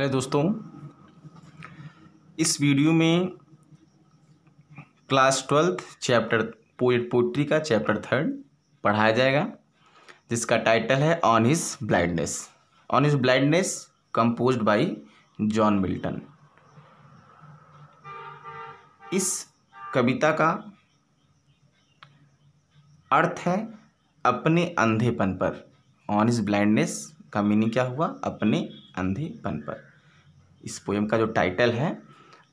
Hello दोस्तों, इस video में क्लास 12th चैप्टर पोइट्री का चैप्टर 3 पढ़ाया जाएगा, जिसका टाइटल है on his blindness. On his blindness composed bye John Milton. इस कविता का अर्थ है अपने अंधेपन पर। ऑन हिज ब्लाइंडनेस का मीनिंग क्या हुआ? अपने अंधेपन पर। इस पोएम का जो टाइटल है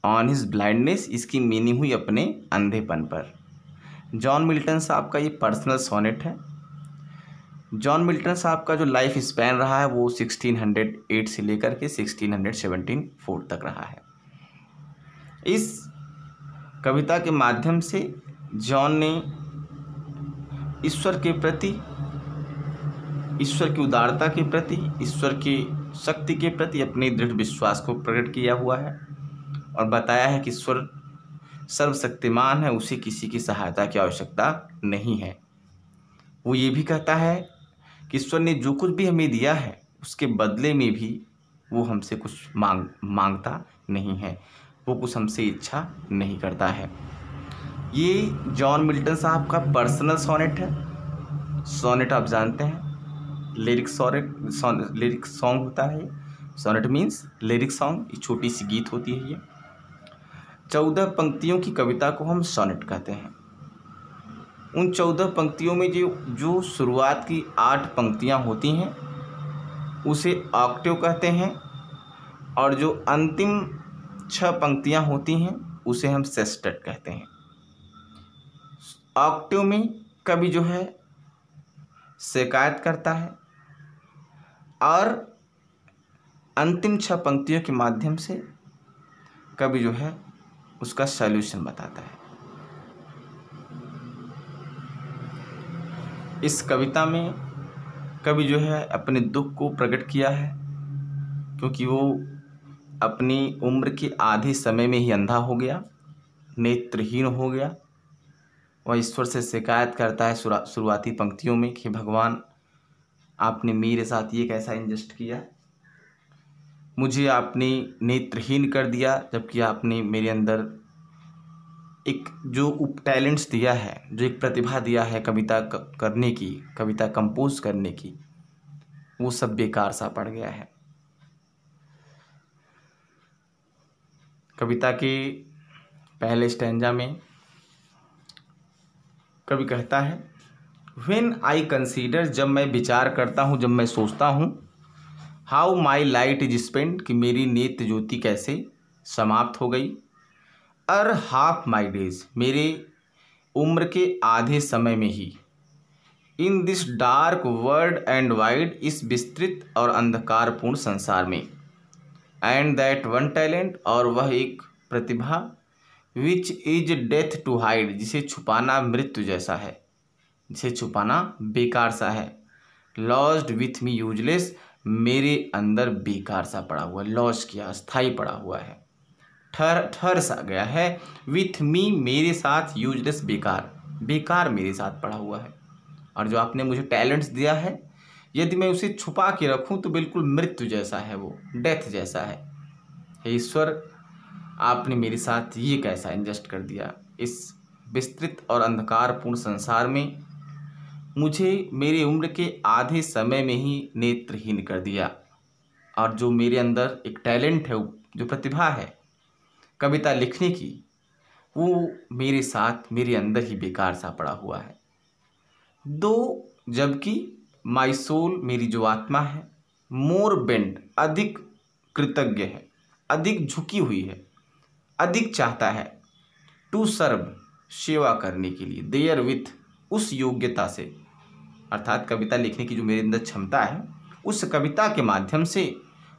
ऑन हिज ब्लाइंडनेस, इसकी मीनिंग हुई अपने अंधेपन पर। जॉन मिल्टन साहब का ये पर्सनल सोनेट है। जॉन मिल्टन साहब का जो लाइफ स्पैन रहा है वो 1608 से लेकर के 1674 तक रहा है। इस कविता के माध्यम से जॉन ने ईश्वर के प्रति, ईश्वर की उदारता के प्रति, ईश्वर की शक्ति के प्रति अपने दृढ़ विश्वास को प्रकट किया हुआ है और बताया है कि ईश्वर सर्वशक्तिमान है, उसे किसी की सहायता की आवश्यकता नहीं है। वो ये भी कहता है कि ईश्वर ने जो कुछ भी हमें दिया है उसके बदले में भी वो हमसे कुछ मांगता नहीं है, वो कुछ हमसे इच्छा नहीं करता है। ये जॉन मिल्टन साहब का पर्सनल सोनेट है। सोनेट आप जानते हैं, लिरिक सॉन्ग होता है। सोनेट मीन्स लिरिक सॉन्ग, ये छोटी सी गीत होती है। ये 14 पंक्तियों की कविता को हम सोनेट कहते हैं। उन 14 पंक्तियों में जो शुरुआत की 8 पंक्तियां होती हैं उसे ऑक्टेव कहते हैं, और जो अंतिम 6 पंक्तियां होती हैं उसे हम सेस्टेट कहते हैं। ऑक्टेव में कवि जो है शिकायत करता है और अंतिम 6 पंक्तियों के माध्यम से कवि जो है उसका सॉल्यूशन बताता है। इस कविता में कवि जो है अपने दुख को प्रकट किया है, क्योंकि वो अपनी उम्र के आधे समय में ही अंधा हो गया, नेत्रहीन हो गया। वह ईश्वर से शिकायत करता है शुरुआती पंक्तियों में कि भगवान, आपने मेरे साथ ये कैसा इनजस्ट किया, मुझे आपने नेत्रहीन कर दिया, जबकि आपने मेरे अंदर एक जो टैलेंट्स दिया है, जो एक प्रतिभा दिया है कविता करने की, कविता कंपोज करने की, वो सब बेकार सा पड़ गया है। कविता के पहले स्टैंजा में कवि कहता है, व्हेन आई कंसीडर, जब मैं विचार करता हूँ, जब मैं सोचता हूँ, how my light is spend, कि मेरी नेत्र ज्योति कैसे समाप्त हो गई, और हाफ माई डेज, मेरे उम्र के आधे समय में ही, in this dark world and wide, इस विस्तृत और अंधकारपूर्ण संसार में, एंड दैट वन टैलेंट, और वह एक प्रतिभा, which is death to hide, जिसे छुपाना मृत्यु जैसा है, जिसे छुपाना बेकार सा है, लॉस्ट विथ मी यूजलेस, मेरे अंदर बेकार सा पड़ा हुआ, लॉस किया, स्थायी पड़ा हुआ है, ठहर सा गया है, विथ मी, मेरे साथ, यूजलेस, बेकार, बेकार मेरे साथ पड़ा हुआ है। और जो आपने मुझे टैलेंट्स दिया है, यदि मैं उसे छुपा के रखूं तो बिल्कुल मृत्यु जैसा है, वो डेथ जैसा है। हे ईश्वर, आपने मेरे साथ ये कैसा इनजस्ट कर दिया, इस विस्तृत और अंधकारपूर्ण संसार में मुझे मेरी उम्र के आधे समय में ही नेत्रहीन कर दिया, और जो मेरे अंदर एक टैलेंट है, जो प्रतिभा है कविता लिखने की, वो मेरे साथ, मेरे अंदर ही बेकार सा पड़ा हुआ है। दो, जबकि माई सोल, मेरी जो आत्मा है, मोर बेंड, अधिक कृतज्ञ है, अधिक झुकी हुई है, अधिक चाहता है, टू सर्व, सेवा करने के लिए, देयर विथ, उस योग्यता से, अर्थात कविता लिखने की जो मेरे अंदर क्षमता है, उस कविता के माध्यम से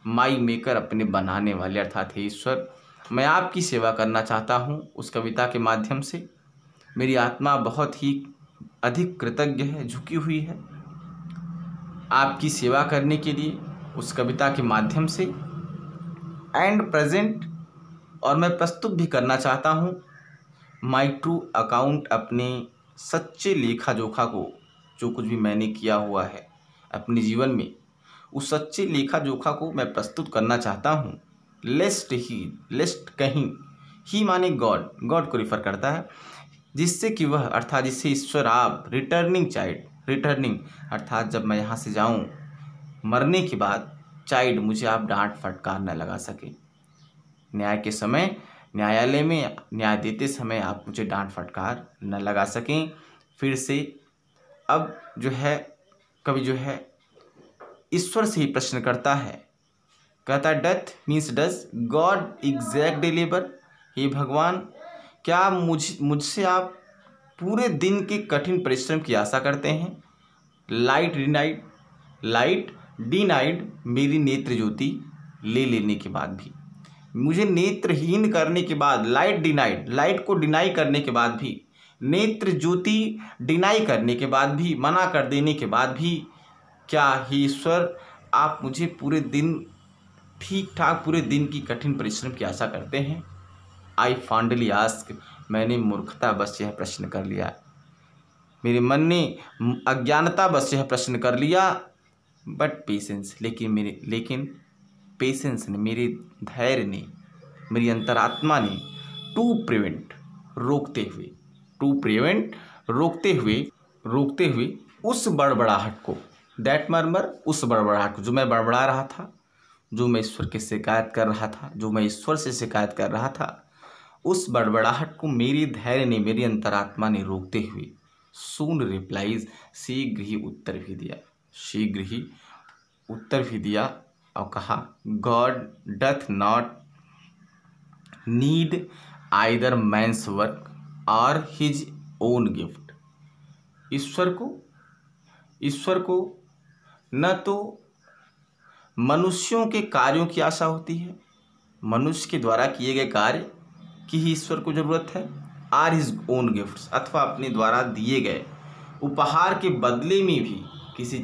माई मेकर, अपने बनाने वाले, अर्थात हे ईश्वर, मैं आपकी सेवा करना चाहता हूँ। उस कविता के माध्यम से मेरी आत्मा बहुत ही अधिक कृतज्ञ है, झुकी हुई है आपकी सेवा करने के लिए, उस कविता के माध्यम से, एंड प्रेजेंट, और मैं प्रस्तुत भी करना चाहता हूँ, माई ट्रू अकाउंट, अपने सच्चे लेखा जोखा को, जो कुछ भी मैंने किया हुआ है अपने जीवन में, उस सच्चे लेखा जोखा को मैं प्रस्तुत करना चाहता हूँ। लेस्ट कहीं, ही माने गॉड, गॉड को रिफर करता है, जिससे कि वह अर्थात जिससे ईश्वर आप रिटर्निंग अर्थात जब मैं यहाँ से जाऊँ मरने के बाद चाइल्ड मुझे आप डांट फटकार न लगा सके। न्याय के समय न्यायालय में न्याय देते समय आप मुझे डांट फटकार न लगा सकें। फिर से अब जो है कवि जो है ईश्वर से ही प्रश्न करता है, कहता है doth means does God exact deliver, हे भगवान क्या मुझसे आप पूरे दिन के कठिन परिश्रम की आशा करते हैं। लाइट डिनाइड मेरी नेत्र ज्योति ले लेने के बाद भी, मुझे नेत्रहीन करने के बाद, लाइट को डिनाई करने के बाद भी, नेत्र ज्योति डिनाई करने के बाद भी, मना कर देने के बाद भी, क्या ही ईश्वर आप मुझे पूरे दिन ठीक ठाक पूरे दिन की कठिन परिश्रम की आशा करते हैं। आई फॉन्डली आस्क, मैंने मूर्खता बस यह प्रश्न कर लिया, मेरे मन ने अज्ञानता बस यह प्रश्न कर लिया। बट पेशेंस, लेकिन पेशेंस ने, मेरे धैर्य ने, मेरी अंतरात्मा ने टू प्रिवेंट रोकते हुए उस बड़बड़ाहट को, दैट मर्मर, उस बड़बड़ाहट को जो मैं बड़बड़ा रहा था, जो मैं ईश्वर की शिकायत कर रहा था, जो मैं ईश्वर से शिकायत कर रहा था, उस बड़बड़ाहट को मेरी धैर्य ने, मेरी अंतरात्मा ने रोकते हुए सून रिप्लाइज, शीघ्र ही उत्तर भी दिया और कहा God doth not need either man's work or his own gift. ईश्वर को न तो मनुष्यों के कार्यों की आशा होती है, मनुष्य के द्वारा किए गए कार्य की ही ईश्वर को जरूरत है, आर हिज ओन गिफ्ट्स, अथवा अपने द्वारा दिए गए उपहार के बदले में भी किसी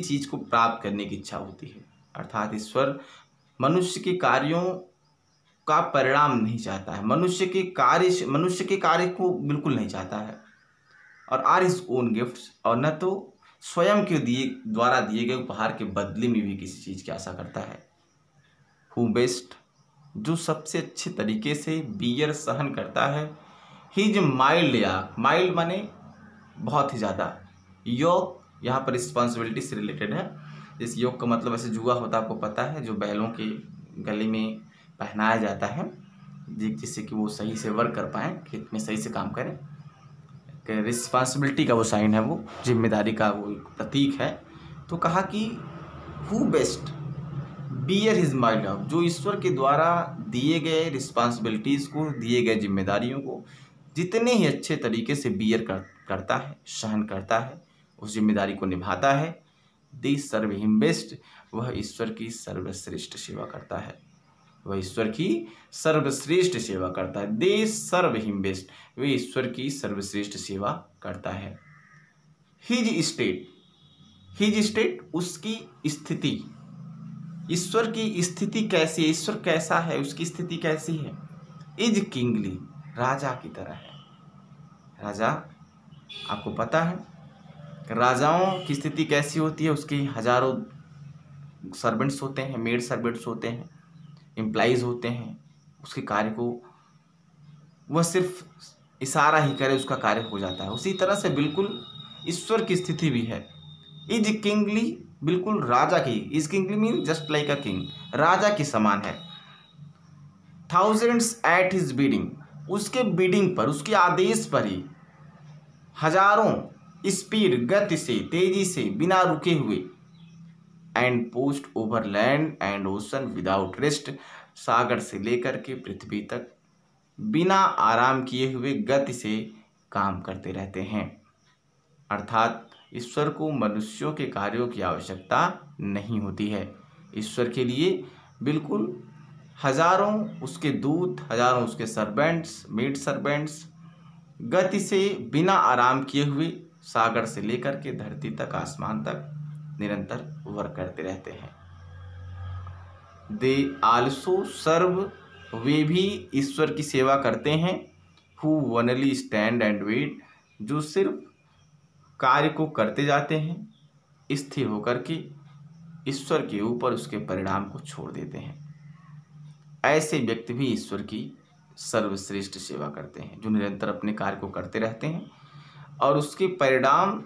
चीज़ को प्राप्त करने की इच्छा होती है। अर्थात ईश्वर मनुष्य के कार्यों का परिणाम नहीं चाहता है, मनुष्य के कार्य को बिल्कुल नहीं चाहता है, और आर हिज ओन गिफ्ट्स, और न तो स्वयं के द्वारा दिए गए उपहार के बदले में भी किसी चीज़ की आशा करता है। हु बेस्ट, जो सबसे अच्छे तरीके से बियर सहन करता है, हिज माइल्ड माने बहुत ही ज़्यादा, योग यहाँ पर रिस्पॉन्सिबिलिटी से रिलेटेड है। इस योग का मतलब ऐसे जुआ होता है, आपको पता है, जो बैलों के गले में पहनाया जाता है जिससे कि वो सही से वर्क कर पाएँ, खेत में सही से काम करें। रिस्पॉन्सिबिलिटी का वो साइन है, वो जिम्मेदारी का वो एक प्रतीक है। तो कहा कि who best bear his mild love, जो ईश्वर के द्वारा दिए गए रिस्पॉन्सिबिलिटीज़ को, दिए गए जिम्मेदारियों को जितने ही अच्छे तरीके से बियर करता है, सहन करता है, उस जिम्मेदारी को निभाता है, दे सर्व हिम बेस्ट, वह ईश्वर की सर्वश्रेष्ठ सेवा करता है, वह ईश्वर की सर्वश्रेष्ठ सेवा करता है। दे सर्व हिम बेस्ट, वह ईश्वर की सर्वश्रेष्ठ सेवा करता है। हिज स्टेट, उसकी स्थिति, ईश्वर की स्थिति कैसी है, ईश्वर कैसा है, उसकी स्थिति कैसी है। इज किंगली, राजा की तरह है। राजा, आपको पता है राजाओं की स्थिति कैसी होती है, उसके हजारों सर्वेंट्स होते हैं, मेड सर्वेंट्स होते हैं, एम्प्लॉइज होते हैं, उसके कार्य को वह सिर्फ इशारा ही करे उसका कार्य हो जाता है। उसी तरह से बिल्कुल ईश्वर की स्थिति भी है। इज किंगली, बिल्कुल राजा की, is kingly mean just like a king, राजा की समान है। थाउजेंड्स एट हिज बिडिंग, उसके बिडिंग पर, उसके आदेश पर ही हजारों स्पीड, गति से, तेजी से, बिना रुके हुए, and post over land and ocean without rest, सागर से लेकर के पृथ्वी तक बिना आराम किए हुए गति से काम करते रहते हैं। अर्थात ईश्वर को मनुष्यों के कार्यों की आवश्यकता नहीं होती है। ईश्वर के लिए बिल्कुल हजारों उसके दूत, हजारों उसके सर्वेंट्स, मेड सर्वेंट्स गति से बिना आराम किए हुए सागर से लेकर के धरती तक, आसमान तक निरंतर वर्क करते रहते हैं। दे आल्सो सर्व, वे भी ईश्वर की सेवा करते हैं। Who only stand and wait, जो सिर्फ कार्य को करते जाते हैं, स्थिर होकर के ईश्वर के ऊपर उसके परिणाम को छोड़ देते हैं। ऐसे व्यक्ति भी ईश्वर की सर्वश्रेष्ठ सेवा करते हैं, जो निरंतर अपने कार्य को करते रहते हैं और उसके परिणाम,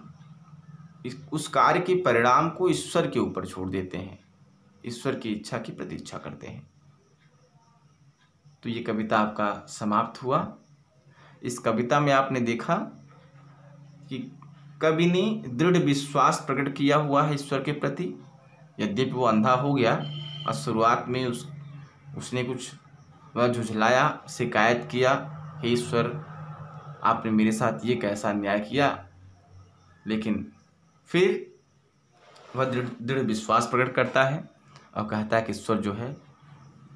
उस कार्य के परिणाम को ईश्वर के ऊपर छोड़ देते हैं, ईश्वर की इच्छा की प्रतीक्षा करते हैं। तो ये कविता आपका समाप्त हुआ। इस कविता में आपने देखा कि कवि ने दृढ़ विश्वास प्रकट किया हुआ है ईश्वर के प्रति। यद्यपि वो अंधा हो गया और शुरुआत में उसने कुछ वह झुझलाया, शिकायत किया, हे ईश्वर आपने मेरे साथ ये कैसा अन्याय किया, लेकिन फिर वह दृढ़ विश्वास प्रकट करता है और कहता है कि ईश्वर जो है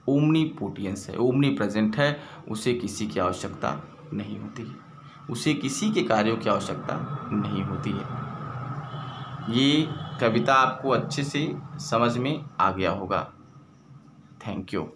ओमनीपोटेंस है, ओमनी प्रेजेंट है, उसे किसी की आवश्यकता नहीं होती है, उसे किसी के कार्यों की आवश्यकता नहीं होती है। ये कविता आपको अच्छे से समझ में आ गया होगा। Thank you.